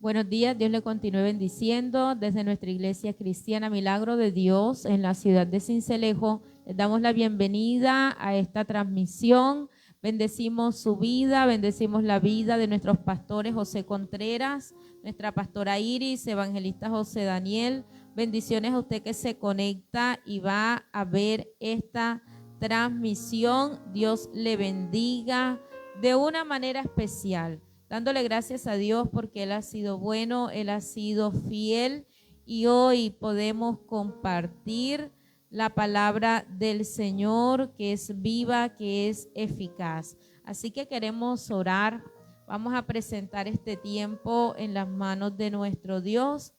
Buenos días, Dios le continúe bendiciendo desde nuestra iglesia cristiana Milagro de Dios en la ciudad de Sincelejo. Les damos la bienvenida a esta transmisión. Bendecimos su vida, bendecimos la vida de nuestros pastores José Contreras, nuestra pastora Iris, evangelista José Daniel. Bendiciones a usted que se conecta y va a ver esta transmisión. Dios le bendiga de una manera especial, dándole gracias a Dios porque Él ha sido bueno, Él ha sido fiel y hoy podemos compartir la palabra del Señor que es viva, que es eficaz. Así que queremos orar, vamos a presentar este tiempo en las manos de nuestro Dios.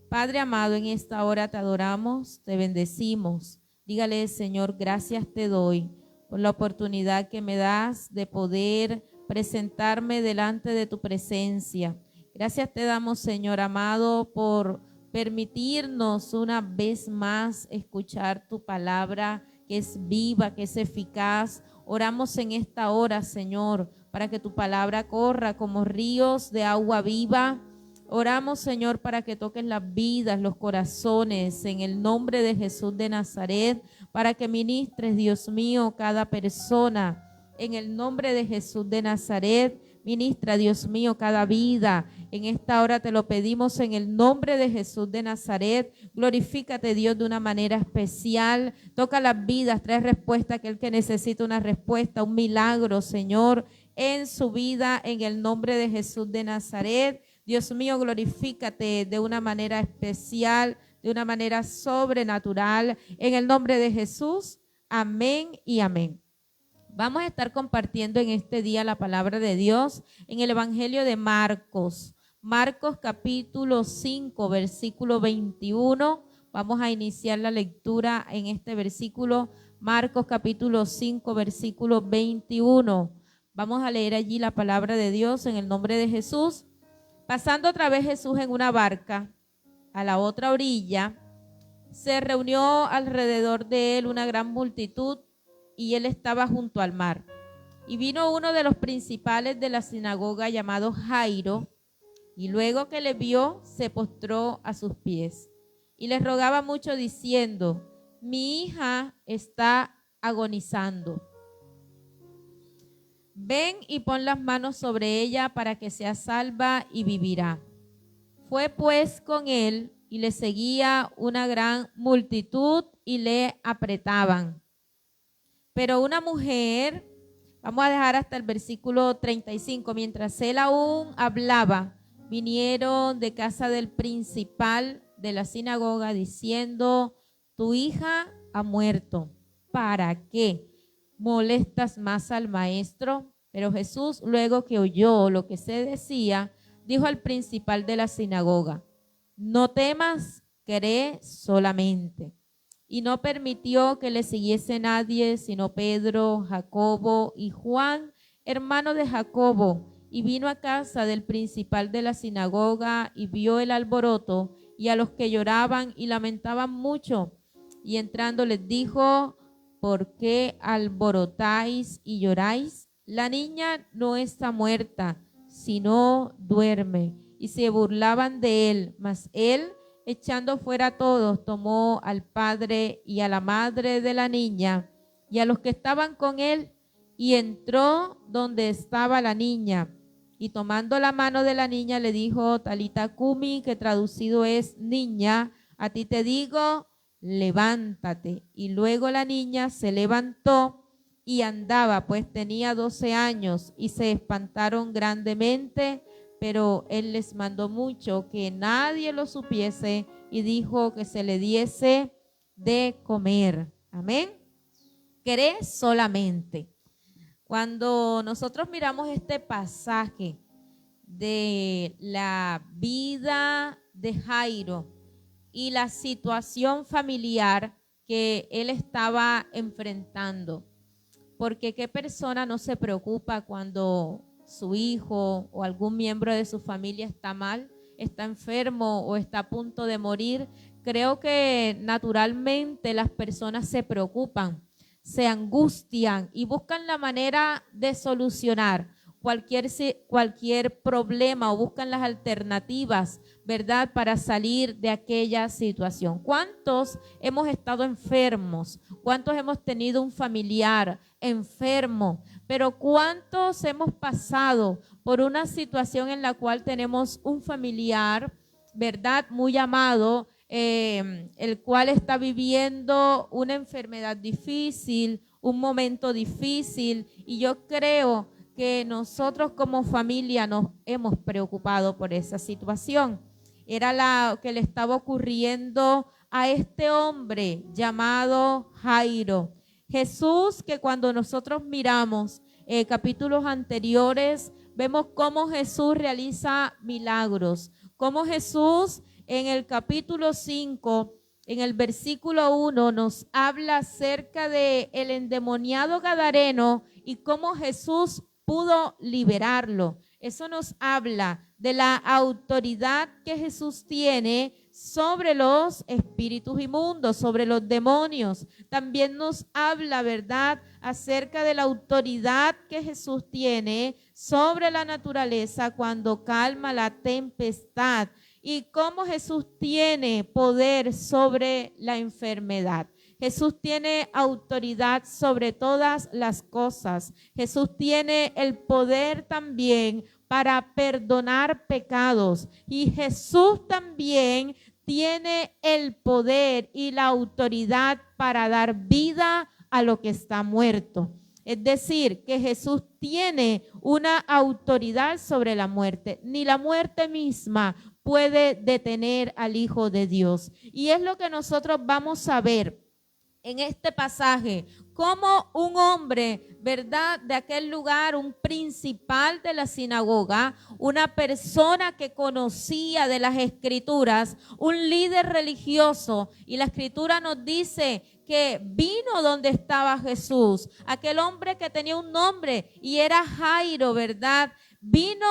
Padre amado, en esta hora te adoramos, te bendecimos. Dígale, Señor, gracias te doy por la oportunidad que me das de poder presentarme delante de tu presencia. Gracias te damos, Señor amado, por permitirnos una vez más escuchar tu palabra que es viva, que es eficaz. Oramos en esta hora, Señor, para que tu palabra corra como ríos de agua viva. Oramos, Señor, para que toques las vidas, los corazones, en el nombre de Jesús de Nazaret, para que ministres, Dios mío, cada persona. En el nombre de Jesús de Nazaret, ministra, Dios mío, cada vida. En esta hora te lo pedimos en el nombre de Jesús de Nazaret. Glorifícate, Dios, de una manera especial. Toca las vidas, trae respuesta a aquel que necesita una respuesta, un milagro, Señor, en su vida, en el nombre de Jesús de Nazaret. Dios mío, glorifícate de una manera especial, de una manera sobrenatural. En el nombre de Jesús, amén y amén. Vamos a estar compartiendo en este día la palabra de Dios en el Evangelio de Marcos. Marcos capítulo 5, versículo 21. Vamos a iniciar la lectura en este versículo. Marcos capítulo 5, versículo 21. Vamos a leer allí la palabra de Dios en el nombre de Jesús. Pasando otra vez Jesús en una barca a la otra orilla, se reunió alrededor de él una gran multitud y él estaba junto al mar. Y vino uno de los principales de la sinagoga llamado Jairo, y luego que le vio, se postró a sus pies y le rogaba mucho diciendo: mi hija está agonizando. Ven y pon las manos sobre ella para que sea salva y vivirá. Fue pues con él y le seguía una gran multitud y le apretaban. Pero una mujer, vamos a dejar hasta el versículo 35, mientras él aún hablaba, vinieron de casa del principal de la sinagoga diciendo: tu hija ha muerto, ¿para qué molestas más al maestro? Pero Jesús, luego que oyó lo que se decía, dijo al principal de la sinagoga: no temas, cree solamente. Y no permitió que le siguiese nadie, sino Pedro, Jacobo y Juan, hermano de Jacobo. Y vino a casa del principal de la sinagoga y vio el alboroto y a los que lloraban y lamentaban mucho. Y entrando les dijo: ¿por qué alborotáis y lloráis? La niña no está muerta, sino duerme. Y se burlaban de él, mas él, echando fuera a todos, tomó al padre y a la madre de la niña y a los que estaban con él, y entró donde estaba la niña. Y tomando la mano de la niña le dijo: Talita cumi, que traducido es: niña, a ti te digo, levántate. Y luego la niña se levantó y andaba, pues tenía 12 años, y se espantaron grandemente. Pero él les mandó mucho que nadie lo supiese y dijo que se le diese de comer. Amén. Cree solamente. Cuando nosotros miramos este pasaje de la vida de Jairo y la situación familiar que él estaba enfrentando, porque qué persona no se preocupa cuando su hijo o algún miembro de su familia está mal, está enfermo o está a punto de morir. Creo que naturalmente las personas se preocupan, se angustian y buscan la manera de solucionar. cualquier problema o buscan las alternativas, ¿verdad?, para salir de aquella situación. ¿Cuántos hemos estado enfermos? ¿Cuántos hemos tenido un familiar enfermo? Pero ¿cuántos hemos pasado por una situación en la cual tenemos un familiar, ¿verdad?, muy amado, el cual está viviendo una enfermedad difícil, un momento difícil? Y yo creo que nosotros como familia nos hemos preocupado por esa situación. Era lo que le estaba ocurriendo a este hombre llamado Jairo. Jesús, que cuando nosotros miramos capítulos anteriores, vemos cómo Jesús realiza milagros, cómo Jesús en el capítulo 5, en el versículo 1, nos habla acerca de el endemoniado gadareno y cómo Jesús pudo liberarlo. Eso nos habla de la autoridad que Jesús tiene sobre los espíritus inmundos, sobre los demonios. También nos habla, ¿verdad?, acerca de la autoridad que Jesús tiene sobre la naturaleza cuando calma la tempestad y cómo Jesús tiene poder sobre la enfermedad. Jesús tiene autoridad sobre todas las cosas. Jesús tiene el poder también para perdonar pecados. Y Jesús también tiene el poder y la autoridad para dar vida a lo que está muerto. Es decir, que Jesús tiene una autoridad sobre la muerte. Ni la muerte misma puede detener al Hijo de Dios. Y es lo que nosotros vamos a ver en este pasaje, como un hombre, ¿verdad?, de aquel lugar, un principal de la sinagoga, una persona que conocía de las escrituras, un líder religioso, y la escritura nos dice que vino donde estaba Jesús, aquel hombre que tenía un nombre y era Jairo, ¿verdad? Vino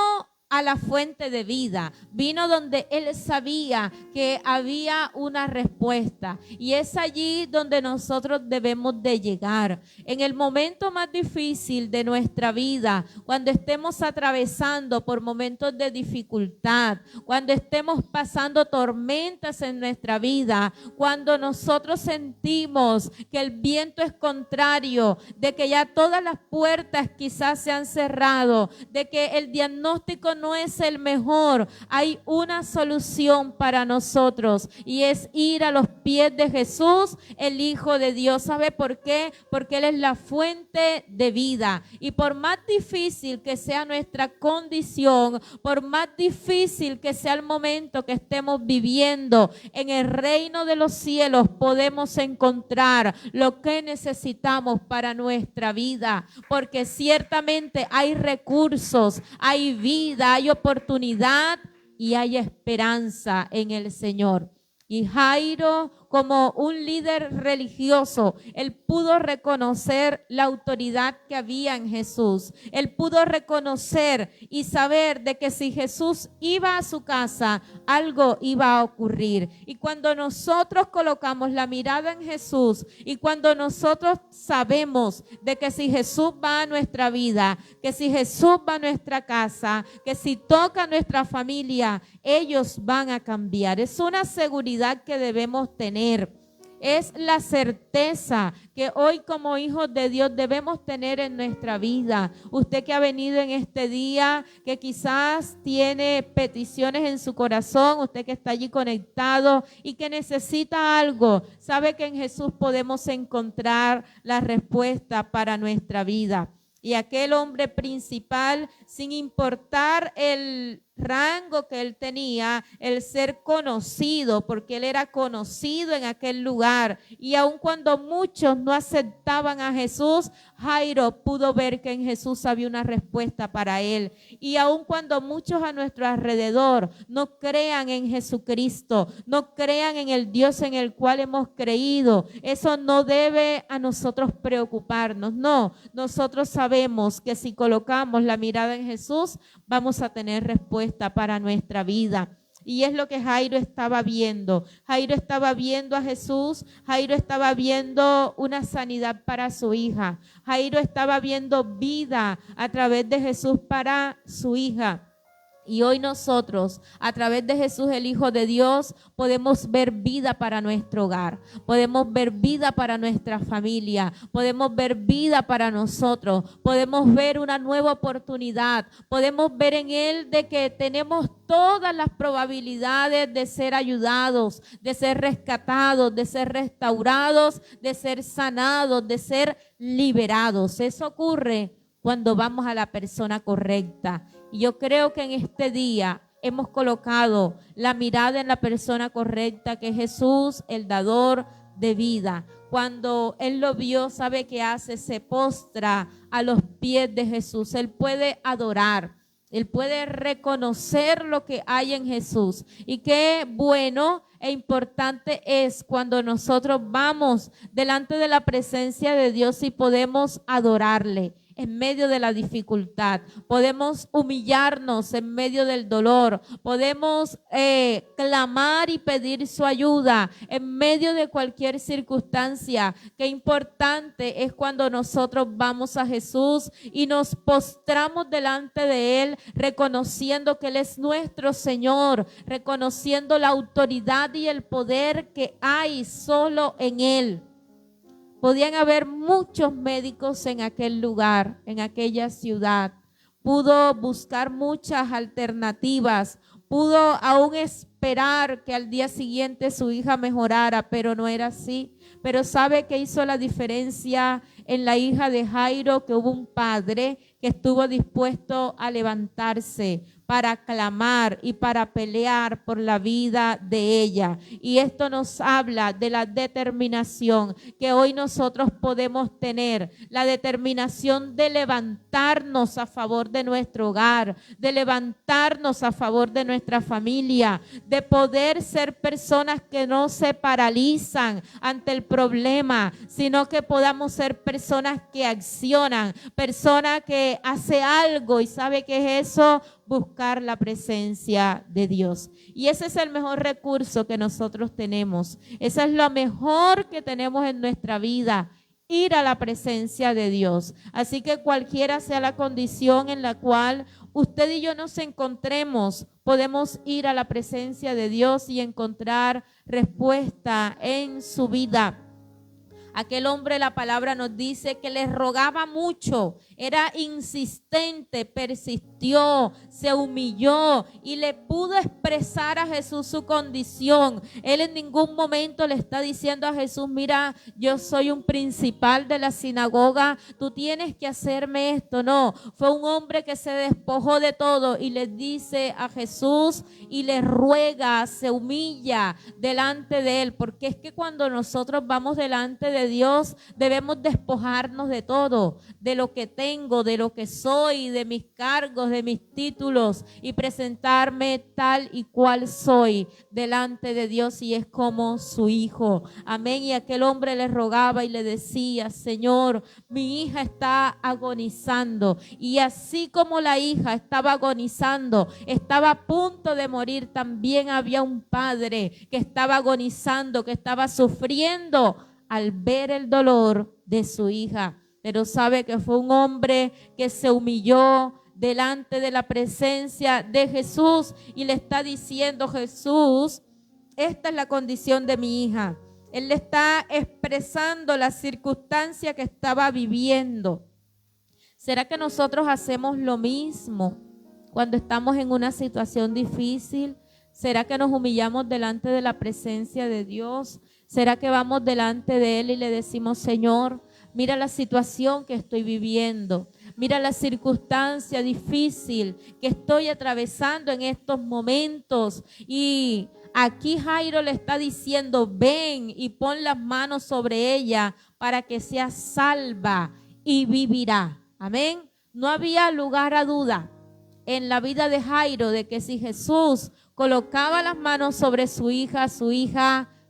a la fuente de vida, vino donde él sabía que había una respuesta, y es allí donde nosotros debemos de llegar. En el momento más difícil de nuestra vida, cuando estemos atravesando por momentos de dificultad, cuando estemos pasando tormentas en nuestra vida, cuando nosotros sentimos que el viento es contrario, de que ya todas las puertas quizás se han cerrado, de que el diagnóstico no es el mejor, hay una solución para nosotros, y es ir a los pies de Jesús, el Hijo de Dios. ¿Sabe por qué? Porque Él es la fuente de vida, y por más difícil que sea nuestra condición, por más difícil que sea el momento que estemos viviendo, en el reino de los cielos podemos encontrar lo que necesitamos para nuestra vida, porque ciertamente hay recursos, hay vida, hay oportunidad y hay esperanza en el Señor. Y Jairo, como un líder religioso, él pudo reconocer la autoridad que había en Jesús. Él pudo reconocer y saber de que si Jesús iba a su casa, algo iba a ocurrir. Y cuando nosotros colocamos la mirada en Jesús, y cuando nosotros sabemos de que si Jesús va a nuestra vida, que si Jesús va a nuestra casa, que si toca a nuestra familia, ellos van a cambiar. Es una seguridad que debemos tener. Es la certeza que hoy como hijos de Dios debemos tener en nuestra vida. Usted que ha venido en este día, que quizás tiene peticiones en su corazón, usted que está allí conectado y que necesita algo, sabe que en Jesús podemos encontrar la respuesta para nuestra vida. Y aquel hombre principal, sin importar el rango que él tenía, el ser conocido, porque él era conocido en aquel lugar, y aun cuando muchos no aceptaban a Jesús, Jairo pudo ver que en Jesús había una respuesta para él. Y aun cuando muchos a nuestro alrededor no crean en Jesucristo, no crean en el Dios en el cual hemos creído, eso no debe a nosotros preocuparnos. No, nosotros sabemos que si colocamos la mirada en Jesús, vamos a tener respuesta para nuestra vida. Y es lo que Jairo estaba viendo. Jairo estaba viendo a Jesús. Jairo estaba viendo una sanidad para su hija. Jairo estaba viendo vida a través de Jesús para su hija. Y hoy nosotros, a través de Jesús, el Hijo de Dios, podemos ver vida para nuestro hogar, podemos ver vida para nuestra familia, podemos ver vida para nosotros, podemos ver una nueva oportunidad, podemos ver en Él de que tenemos todas las probabilidades de ser ayudados, de ser rescatados, de ser restaurados, de ser sanados, de ser liberados. Eso ocurre cuando vamos a la persona correcta. Y yo creo que en este día hemos colocado la mirada en la persona correcta, que es Jesús, el dador de vida. Cuando Él lo vio, ¿sabe qué hace? Se postra a los pies de Jesús. Él puede adorar, Él puede reconocer lo que hay en Jesús. Y qué bueno e importante es cuando nosotros vamos delante de la presencia de Dios y podemos adorarle en medio de la dificultad, podemos humillarnos en medio del dolor, podemos clamar y pedir su ayuda en medio de cualquier circunstancia. Qué importante es cuando nosotros vamos a Jesús y nos postramos delante de Él, reconociendo que Él es nuestro Señor, reconociendo la autoridad y el poder que hay solo en Él. Podían haber muchos médicos en aquel lugar, en aquella ciudad. Pudo buscar muchas alternativas, pudo aún esperar que al día siguiente su hija mejorara, pero no era así. Pero ¿sabe qué hizo la diferencia en la hija de Jairo? Que hubo un padre que estuvo dispuesto a levantarse para clamar y para pelear por la vida de ella. Y esto nos habla de la determinación que hoy nosotros podemos tener, la determinación de levantarnos a favor de nuestro hogar, de levantarnos a favor de nuestra familia, de poder ser personas que no se paralizan ante el problema, sino que podamos ser personas que accionan, personas que hace algo. ¿Y sabe qué es eso? Buscar la presencia de Dios. Y ese es el mejor recurso que nosotros tenemos. Esa es lo mejor que tenemos en nuestra vida, ir a la presencia de Dios. Así que cualquiera sea la condición en la cual usted y yo nos encontremos, podemos ir a la presencia de Dios y encontrar respuesta en su vida. Aquel hombre, la palabra nos dice que le rogaba mucho, era insistente, persistió, se humilló y le pudo expresar a Jesús su condición. Él en ningún momento le está diciendo a Jesús: mira, yo soy un principal de la sinagoga, tú tienes que hacerme esto. No, fue un hombre que se despojó de todo y le dice a Jesús y le ruega, se humilla delante de Él, porque es que cuando nosotros vamos delante de Dios debemos despojarnos de todo, de lo que tengo, de lo que soy, de mis cargos, de mis títulos, y presentarme tal y cual soy delante de Dios, y es como su hijo. Amén. Y aquel hombre le rogaba y le decía: Señor, mi hija está agonizando. Y así como la hija estaba agonizando, estaba a punto de morir, también había un padre que estaba agonizando, que estaba sufriendo al ver el dolor de su hija. Pero sabe que fue un hombre que se humilló delante de la presencia de Jesús y le está diciendo: Jesús, esta es la condición de mi hija. Él le está expresando la circunstancia que estaba viviendo. ¿Será que nosotros hacemos lo mismo cuando estamos en una situación difícil? ¿Será que nos humillamos delante de la presencia de Dios? ¿Será que vamos delante de Él y le decimos: Señor, mira la situación que estoy viviendo, mira la circunstancia difícil que estoy atravesando en estos momentos? Y aquí Jairo le está diciendo: ven y pon las manos sobre ella para que sea salva y vivirá. Amén. No había lugar a duda en la vida de Jairo de que si Jesús colocaba las manos sobre su hija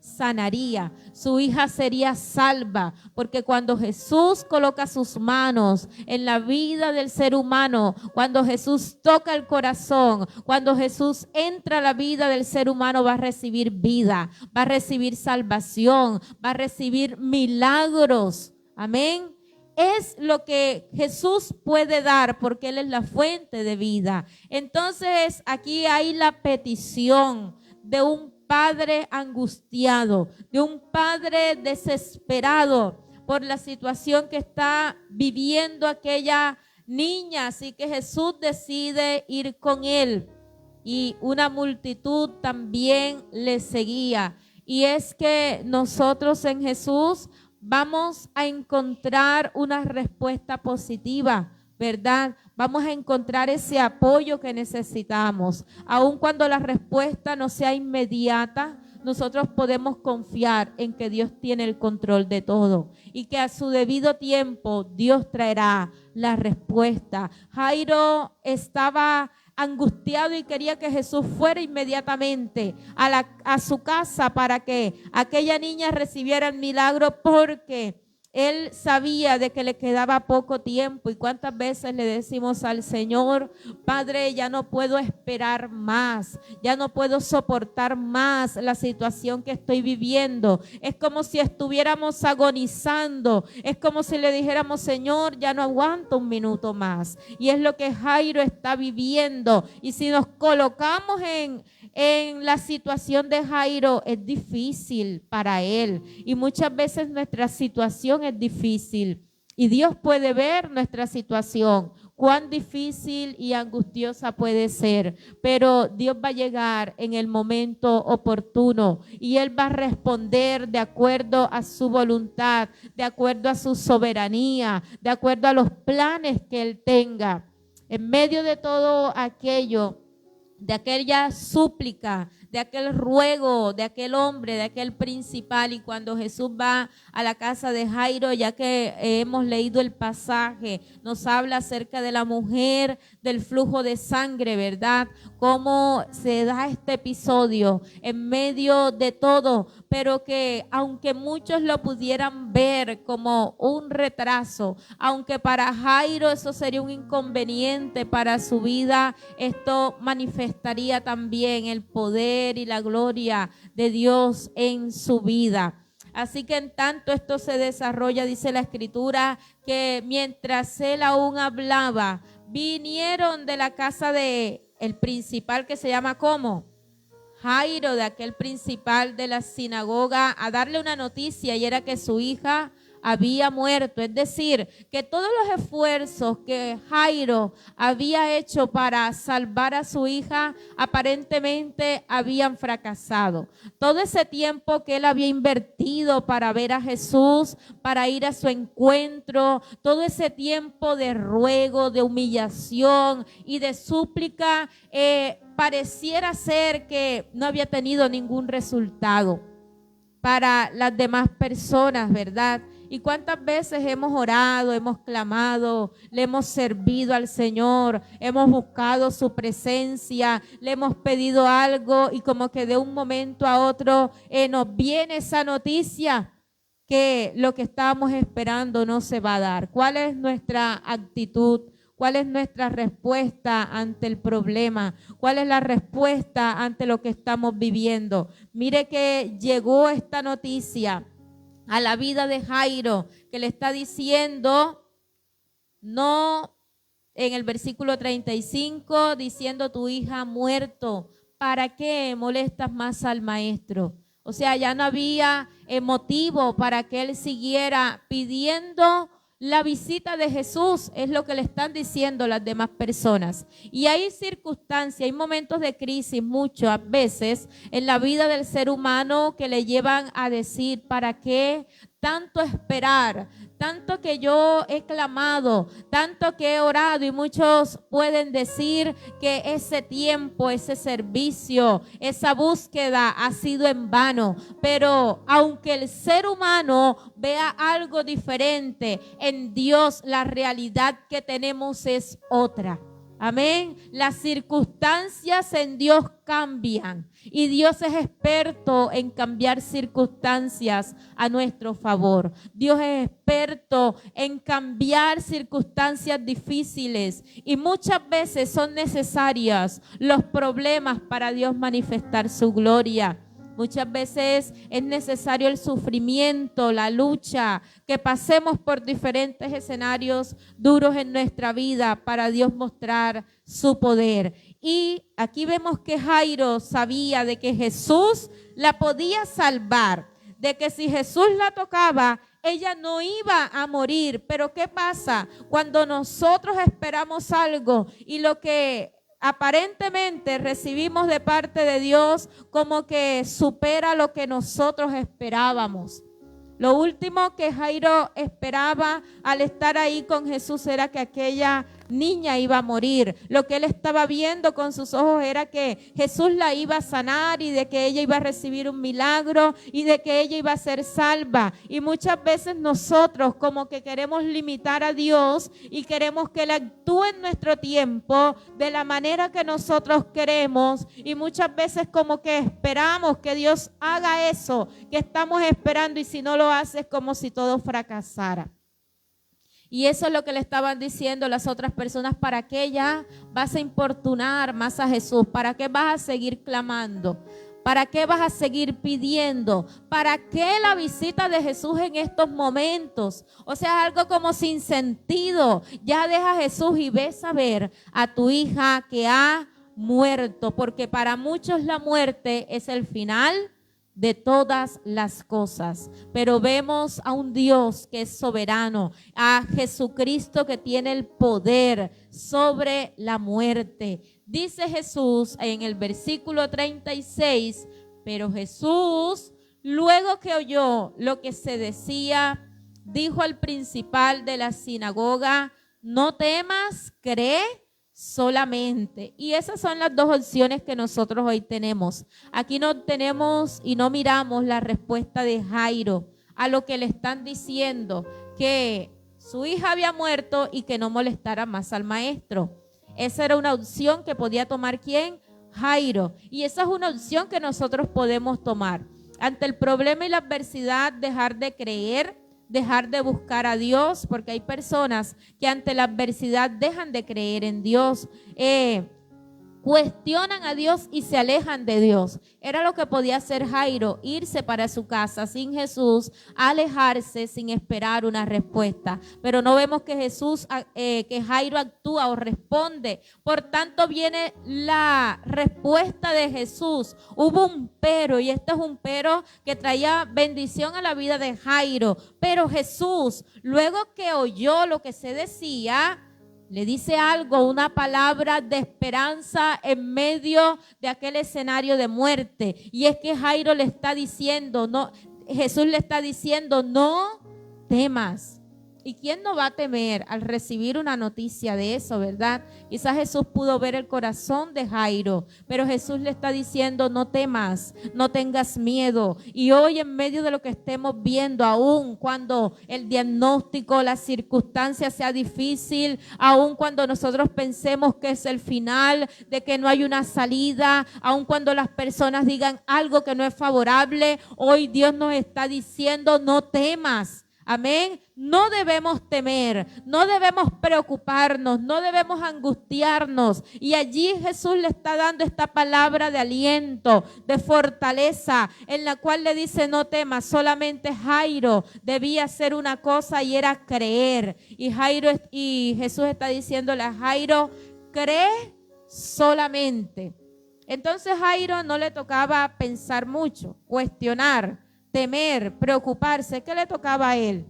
sanaría, su hija sería salva, porque cuando Jesús coloca sus manos en la vida del ser humano, cuando Jesús toca el corazón, cuando Jesús entra a la vida del ser humano, va a recibir vida, va a recibir salvación, va a recibir milagros. Amén. Es lo que Jesús puede dar porque Él es la fuente de vida. Entonces aquí hay la petición de un padre angustiado, de un padre desesperado por la situación que está viviendo aquella niña. Así que Jesús decide ir con él y una multitud también le seguía. Y es que nosotros en Jesús vamos a encontrar una respuesta positiva, ¿verdad? Vamos a encontrar ese apoyo que necesitamos. Aun cuando la respuesta no sea inmediata, nosotros podemos confiar en que Dios tiene el control de todo y que a su debido tiempo Dios traerá la respuesta. Jairo estaba angustiado y quería que Jesús fuera inmediatamente a su casa para que aquella niña recibiera el milagro, porque él sabía de que le quedaba poco tiempo. Y cuántas veces le decimos al Señor: Padre, ya no puedo esperar más, ya no puedo soportar más la situación que estoy viviendo. Es como si estuviéramos agonizando, es como si le dijéramos: Señor, ya no aguanto un minuto más. Y es lo que Jairo está viviendo. Y si nos colocamos en la situación de Jairo, es difícil para él. Y muchas veces nuestra situación es difícil. Y Dios puede ver nuestra situación, cuán difícil y angustiosa puede ser. Pero Dios va a llegar en el momento oportuno y Él va a responder de acuerdo a su voluntad, de acuerdo a su soberanía, de acuerdo a los planes que Él tenga. En medio de todo aquello, de aquella súplica, de aquel ruego, de aquel hombre, de aquel principal, y cuando Jesús va a la casa de Jairo, ya que hemos leído el pasaje, nos habla acerca de la mujer del flujo de sangre, ¿verdad? Cómo se da este episodio en medio de todo, pero que aunque muchos lo pudieran ver como un retraso, aunque para Jairo eso sería un inconveniente para su vida, esto manifestaría también el poder y la gloria de Dios en su vida. Así que en tanto esto se desarrolla, dice la Escritura, que mientras él aún hablaba, vinieron de la casa de el principal, que se llama ¿cómo? Jairo, de aquel principal de la sinagoga, a darle una noticia, y era que su hija había muerto. Es decir, que todos los esfuerzos que Jairo había hecho para salvar a su hija aparentemente habían fracasado. Todo ese tiempo que él había invertido para ver a Jesús, para ir a su encuentro, todo ese tiempo de ruego, de humillación y de súplica, pareciera ser que no había tenido ningún resultado para las demás personas, ¿verdad? Y cuántas veces hemos orado, hemos clamado, le hemos servido al Señor, hemos buscado su presencia, le hemos pedido algo y como que de un momento a otro nos viene esa noticia que lo que estábamos esperando no se va a dar. ¿Cuál es nuestra actitud? ¿Cuál es nuestra respuesta ante el problema? ¿Cuál es la respuesta ante lo que estamos viviendo? Mire que llegó esta noticia a la vida de Jairo, que le está diciendo, no, en el versículo 35, diciendo: tu hija ha muerto, ¿para qué molestas más al maestro? O sea, ya no había motivo para que él siguiera pidiendo la visita de Jesús, es lo que le están diciendo las demás personas. Y hay circunstancias, hay momentos de crisis muchas veces en la vida del ser humano que le llevan a decir: ¿para qué tanto esperar? Tanto que yo he clamado, tanto que he orado, y muchos pueden decir que ese tiempo, ese servicio, esa búsqueda ha sido en vano. Pero aunque el ser humano vea algo diferente, en Dios la realidad que tenemos es otra. Amén. Las circunstancias en Dios cambian y Dios es experto en cambiar circunstancias a nuestro favor. Dios es experto en cambiar circunstancias difíciles y muchas veces son necesarios los problemas para Dios manifestar su gloria. Muchas veces es necesario el sufrimiento, la lucha, que pasemos por diferentes escenarios duros en nuestra vida para Dios mostrar su poder. Y aquí vemos que Jairo sabía de que Jesús la podía salvar, de que si Jesús la tocaba, ella no iba a morir. Pero ¿qué pasa cuando nosotros esperamos algo y lo que aparentemente recibimos de parte de Dios como que supera lo que nosotros esperábamos? Lo último que Jairo esperaba al estar ahí con Jesús era que aquella niña iba a morir. Lo que él estaba viendo con sus ojos era que Jesús la iba a sanar y de que ella iba a recibir un milagro y de que ella iba a ser salva. Y muchas veces nosotros como que queremos limitar a Dios y queremos que Él actúe en nuestro tiempo de la manera que nosotros queremos, y muchas veces como que esperamos que Dios haga eso que estamos esperando, y si no lo hace es como si todo fracasara. Y eso es lo que le estaban diciendo las otras personas. ¿Para qué ya vas a importunar más a Jesús? ¿Para qué vas a seguir clamando? ¿Para qué vas a seguir pidiendo? ¿Para qué la visita de Jesús en estos momentos? O sea, algo como sin sentido. Ya deja a Jesús y ves a ver a tu hija que ha muerto, porque para muchos la muerte es el final de todas las cosas. Pero vemos a un Dios que es soberano, a Jesucristo que tiene el poder sobre la muerte. Dice Jesús en el versículo 36, pero Jesús, luego que oyó lo que se decía, dijo al principal de la sinagoga: no temas, cree solamente. Y esas son las dos opciones que nosotros hoy tenemos. Aquí no tenemos y no miramos la respuesta de Jairo a lo que le están diciendo, que su hija había muerto y que no molestara más al maestro. Esa era una opción que podía tomar ¿quién? Jairo. Y esa es una opción que nosotros podemos tomar. Ante el problema y la adversidad, dejar de creer, dejar de buscar a Dios, porque hay personas que ante la adversidad dejan de creer en Dios, cuestionan a Dios y se alejan de Dios. Era lo que podía hacer Jairo: irse para su casa sin Jesús, alejarse sin esperar una respuesta. Pero no vemos que que Jairo actúa o responde. Por tanto viene la respuesta de Jesús. Hubo un pero, y este es un pero que traía bendición a la vida de Jairo. Pero Jesús, luego que oyó lo que se decía, le dice algo, una palabra de esperanza en medio de aquel escenario de muerte. Y es que Jairo le está diciendo, Jesús le está diciendo: no temas. ¿Y quién no va a temer al recibir una noticia de eso, verdad? Quizás Jesús pudo ver el corazón de Jairo, pero Jesús le está diciendo: no temas, no tengas miedo. Y hoy, en medio de lo que estemos viendo, aun cuando el diagnóstico, la circunstancia sea difícil, aun cuando nosotros pensemos que es el final, de que no hay una salida, aun cuando las personas digan algo que no es favorable, hoy Dios nos está diciendo: no temas. Amén. No debemos temer, no debemos preocuparnos, no debemos angustiarnos. Y allí Jesús le está dando esta palabra de aliento, de fortaleza, en la cual le dice: no temas. Solamente Jairo debía hacer una cosa, y era creer. Y Jesús está diciéndole a Jairo: cree solamente. Entonces Jairo no le tocaba pensar mucho, cuestionar, temer, preocuparse. ¿Qué le tocaba a él?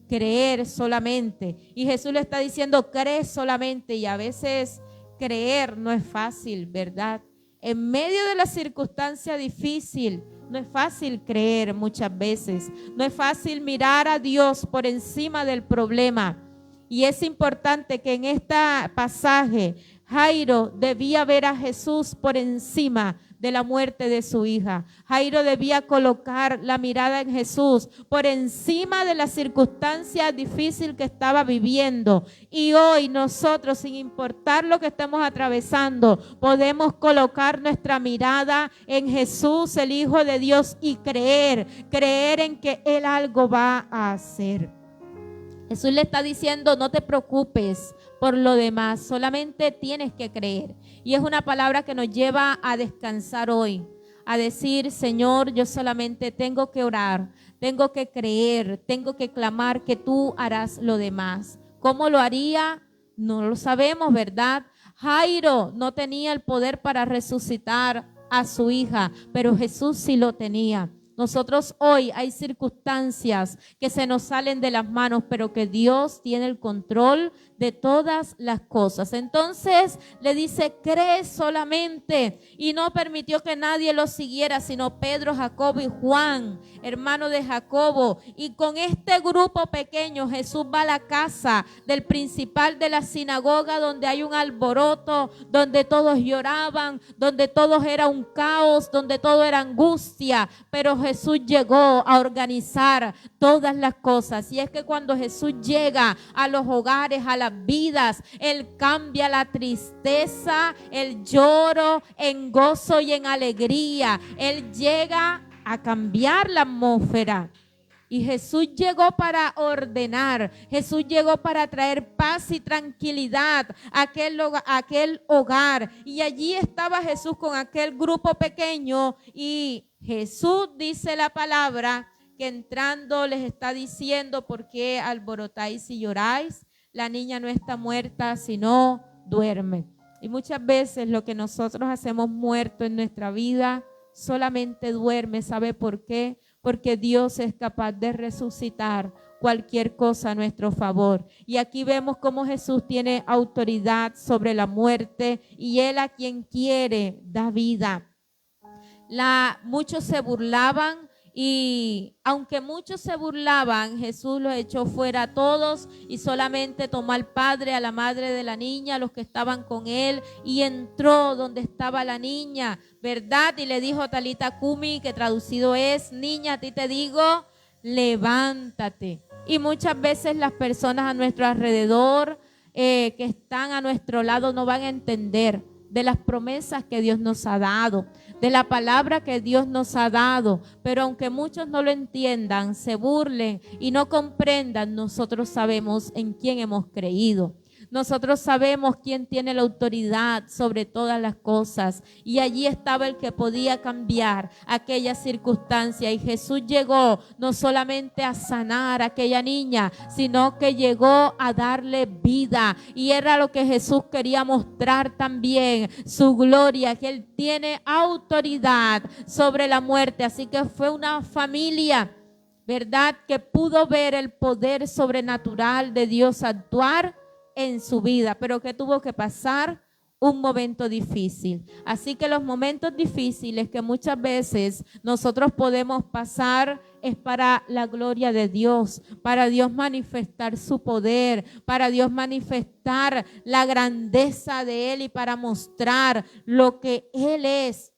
Creer solamente. Y Jesús le está diciendo: cree solamente. Y a veces creer no es fácil, ¿verdad? En medio de la circunstancia difícil, no es fácil creer muchas veces. No es fácil mirar a Dios por encima del problema. Y es importante que en este pasaje Jairo debía ver a Jesús por encima de la muerte de su hija. Jairo debía colocar la mirada en Jesús por encima de la circunstancia difícil que estaba viviendo. Y hoy nosotros, sin importar lo que estemos atravesando, podemos colocar nuestra mirada en Jesús, el Hijo de Dios, y creer en que Él algo va a hacer. Jesús le está diciendo, no te preocupes por lo demás, solamente tienes que creer. Y es una palabra que nos lleva a descansar hoy, a decir, Señor, yo solamente tengo que orar, tengo que creer, tengo que clamar que tú harás lo demás. ¿Cómo lo haría? No lo sabemos, ¿verdad? Jairo no tenía el poder para resucitar a su hija, pero Jesús sí lo tenía. Nosotros hoy hay circunstancias que se nos salen de las manos, pero que Dios tiene el control de todas las cosas. Entonces le dice, cree solamente, y no permitió que nadie lo siguiera, sino Pedro, Jacobo y Juan, hermano de Jacobo. Y con este grupo pequeño Jesús va a la casa del principal de la sinagoga, donde hay un alboroto, donde todos lloraban, donde todo era un caos, donde todo era angustia, pero Jesús llegó a organizar todas las cosas. Y es que cuando Jesús llega a los hogares, a las vidas, Él cambia la tristeza, el lloro en gozo y en alegría. Él llega a cambiar la atmósfera. Y Jesús llegó para ordenar, Jesús llegó para traer paz y tranquilidad a aquel hogar. Y allí estaba Jesús con aquel grupo pequeño, y Jesús, dice la palabra, que entrando les está diciendo, ¿por qué alborotáis y lloráis? La niña no está muerta, sino duerme. Y muchas veces lo que nosotros hacemos muerto en nuestra vida solamente duerme. ¿Sabe por qué? Porque Dios es capaz de resucitar cualquier cosa a nuestro favor. Y aquí vemos cómo Jesús tiene autoridad sobre la muerte, y Él a quien quiere da vida. Muchos se burlaban, y aunque muchos se burlaban, Jesús los echó fuera a todos y solamente tomó al padre, a la madre de la niña, a los que estaban con él, y entró donde estaba la niña, ¿verdad? Y le dijo Talita Cumi, que traducido es, niña, a ti te digo, levántate. Y muchas veces las personas a nuestro alrededor, que están a nuestro lado, no van a entender de las promesas que Dios nos ha dado, de la palabra que Dios nos ha dado. Pero aunque muchos no lo entiendan, se burlen y no comprendan, nosotros sabemos en quién hemos creído. Nosotros sabemos quién tiene la autoridad sobre todas las cosas, y allí estaba el que podía cambiar aquella circunstancia. Y Jesús llegó no solamente a sanar a aquella niña, sino que llegó a darle vida, y era lo que Jesús quería mostrar también, su gloria, que Él tiene autoridad sobre la muerte. Así que fue una familia, ¿verdad?, que pudo ver el poder sobrenatural de Dios actuar en su vida, pero que tuvo que pasar un momento difícil. Así que los momentos difíciles que muchas veces nosotros podemos pasar es para la gloria de Dios, para Dios manifestar su poder, para Dios manifestar la grandeza de Él y para mostrar lo que Él es.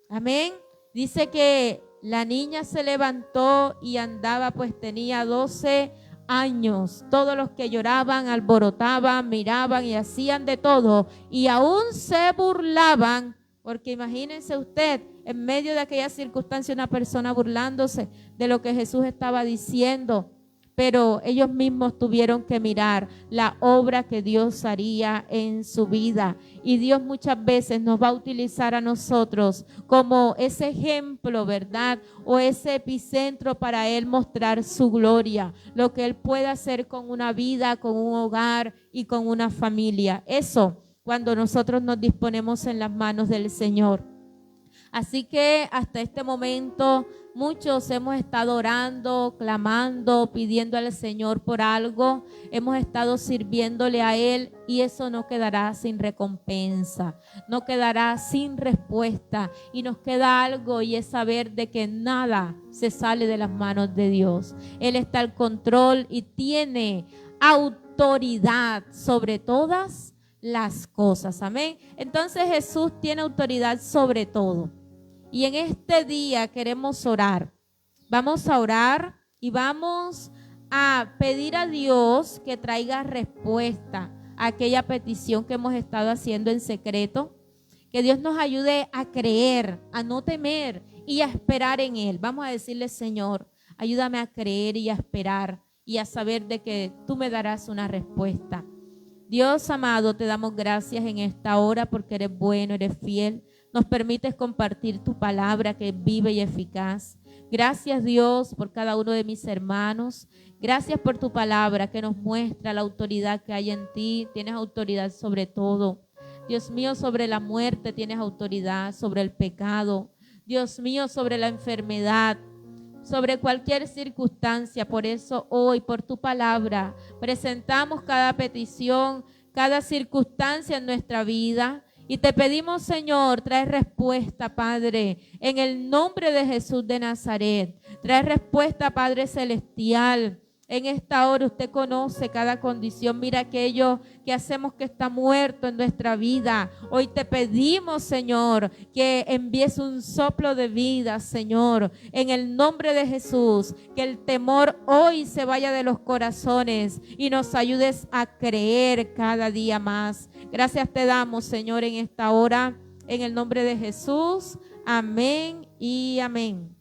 Amén. Dice que la niña se levantó y andaba, pues tenía 12 años. Todos los que lloraban, alborotaban, miraban y hacían de todo, y aún se burlaban, porque imagínense usted, en medio de aquella circunstancia, una persona burlándose de lo que Jesús estaba diciendo. Pero ellos mismos tuvieron que mirar la obra que Dios haría en su vida. Y Dios muchas veces nos va a utilizar a nosotros como ese ejemplo, ¿verdad? O ese epicentro para Él mostrar su gloria. Lo que Él puede hacer con una vida, con un hogar y con una familia. Eso cuando nosotros nos disponemos en las manos del Señor. Así que hasta este momento muchos hemos estado orando, clamando, pidiendo al Señor por algo. Hemos estado sirviéndole a Él, y eso no quedará sin recompensa, no quedará sin respuesta. Y nos queda algo, y es saber de que nada se sale de las manos de Dios. Él está al control y tiene autoridad sobre todas las cosas. Amén. Entonces Jesús tiene autoridad sobre todo. Y en este día queremos orar. Vamos a orar y vamos a pedir a Dios que traiga respuesta a aquella petición que hemos estado haciendo en secreto. Que Dios nos ayude a creer, a no temer y a esperar en Él. Vamos a decirle, Señor, ayúdame a creer y a esperar y a saber de que tú me darás una respuesta. Dios amado, te damos gracias en esta hora porque eres bueno, eres fiel. Nos permites compartir tu palabra que es viva y eficaz. Gracias, Dios, por cada uno de mis hermanos. Gracias por tu palabra que nos muestra la autoridad que hay en ti. Tienes autoridad sobre todo. Dios mío, sobre la muerte tienes autoridad, sobre el pecado. Dios mío, sobre la enfermedad, sobre cualquier circunstancia. Por eso hoy, por tu palabra, presentamos cada petición, cada circunstancia en nuestra vida. Y te pedimos, Señor, trae respuesta, Padre, en el nombre de Jesús de Nazaret. Trae respuesta, Padre Celestial. En esta hora usted conoce cada condición. Mira aquello que hacemos que está muerto en nuestra vida. Hoy te pedimos, Señor, que envíes un soplo de vida, Señor. En el nombre de Jesús, que el temor hoy se vaya de los corazones y nos ayudes a creer cada día más. Gracias te damos, Señor, en esta hora. En el nombre de Jesús. Amén y amén.